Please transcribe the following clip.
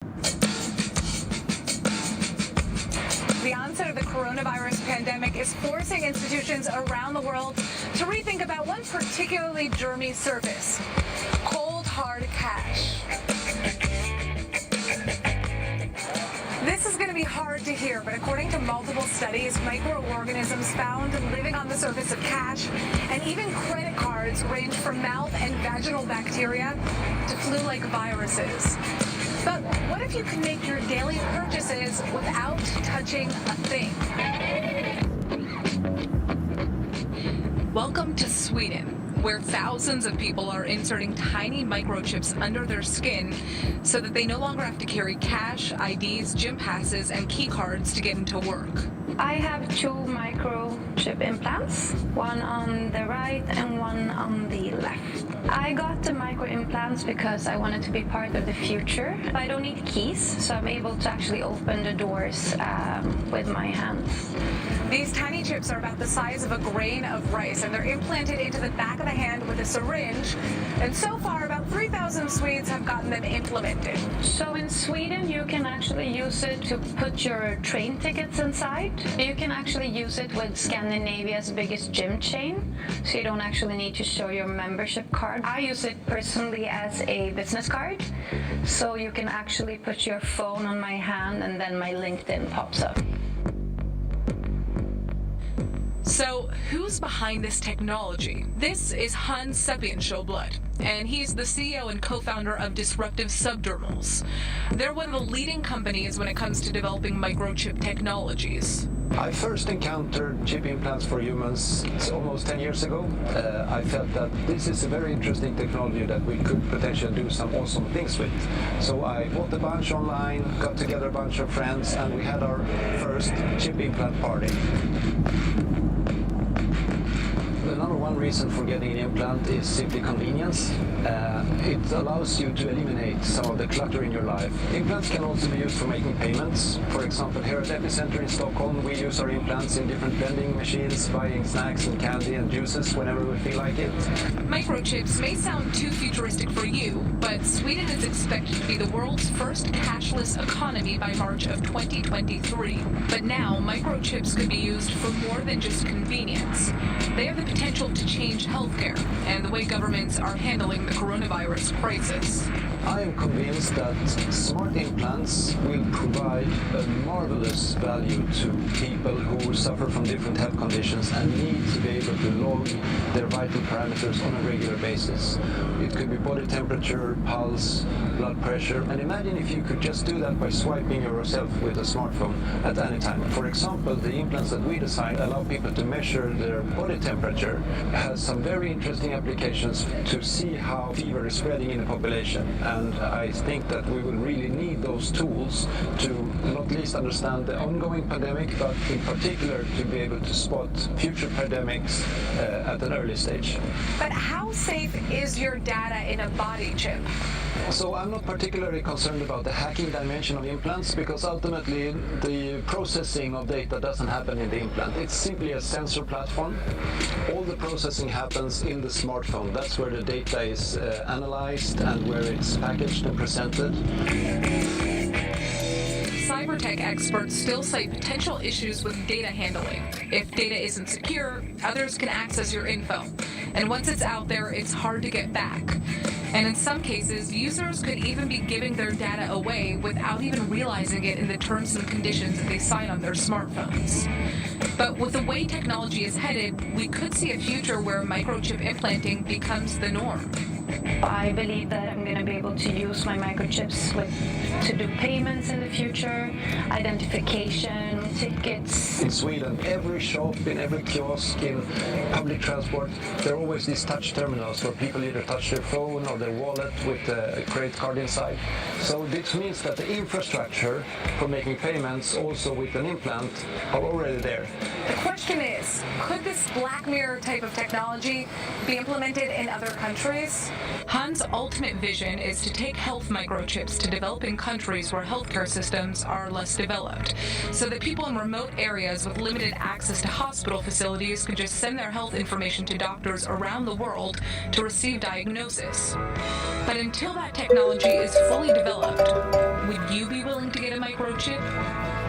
The onset of the coronavirus pandemic is forcing institutions around the world to rethink about one particularly germy surface: cold, hard cash. This is going to be hard to hear, but according to multiple studies, microorganisms found living on the surface of cash and even credit cards range from mouth and vaginal bacteria to flu-like viruses. But what if you can make your daily purchases without touching a thing? Welcome to Sweden, where thousands of people are inserting tiny microchips under their skin so that they no longer have to carry cash, IDs, gym passes, and key cards to get into work. I have 2 microchip implants, one on the right and one on the left. I got the micro implants because I wanted to be part of the future. I don't need keys, so I'm able to actually open the doors with my hands. These tiny chips are about the size of a grain of rice, and they're implanted into the back of the hand with a syringe. And so far, about 3,000 Swedes have gotten them implemented. So in Sweden, you can actually use it to put your train tickets inside. You can actually use it with Scandinavia's biggest gym chain, so you don't actually need to show your membership card. I use it personally as a business card, so you can actually put your phone on my hand and then my LinkedIn pops up. So, who's behind this technology? This is Hans Sepienshowblad, and he's the CEO and co-founder of Disruptive Subdermals. They're one of the leading companies when it comes to developing microchip technologies. I first encountered chip implants for humans almost 10 years ago. I felt that this is a very interesting technology that we could potentially do some awesome things with. So I bought a bunch online, got together a bunch of friends, and we had our first chip implant party. The number one reason for getting an implant is simply convenience. It allows you to eliminate some of the clutter in your life. Implants can also be used for making payments. For example, here at Epicenter in Stockholm, we use our implants in different vending machines, buying snacks and candy and juices whenever we feel like it. Microchips may sound too futuristic for you, but Sweden is expected to be the world's first cashless economy by March of 2023. But now, microchips could be used for more than just convenience. They have the potential to change healthcare and the way governments are handling the coronavirus crisis. I am convinced that smart implants will provide a marvelous value to people who suffer from different health conditions and need to be able to log their vital parameters on a regular basis. It could be body temperature, pulse, blood pressure, and imagine if you could just do that by swiping yourself with a smartphone at any time. For example, the implants that we designed allow people to measure their body temperature. It has some very interesting applications to see how fever is spreading in the population. And I think that we will really need those tools to not least understand the ongoing pandemic, but in particular to be able to spot future pandemics at an early stage. But how safe is your data in a body chip? So I'm not particularly concerned about the hacking dimension of implants, because ultimately the processing of data doesn't happen in the implant. It's simply a sensor platform. All the processing happens in the smartphone. That's where the data is analyzed and where it's packaged and presented. Cybertech experts still cite potential issues with data handling. If data isn't secure, others can access your info. And once it's out there, it's hard to get back. And in some cases, users could even be giving their data away without even realizing it in the terms and conditions that they sign on their smartphones. But with the way technology is headed, we could see a future where microchip implanting becomes the norm. I believe that I'm going to be able to use my microchips to do payments in the future, identification, tickets. In Sweden, every shop, in every kiosk, in public transport, there are always these touch terminals where people either touch their phone or their wallet with a credit card inside. So this means that the infrastructure for making payments, also with an implant, are already there. The question is, could this Black Mirror type of technology be implemented in other countries? Hans' ultimate vision is to take health microchips to developing countries where healthcare systems are less developed, so that people in remote areas with limited access to hospital facilities can just send their health information to doctors around the world to receive diagnosis. But until that technology is fully developed, Would you be willing to get a microchip?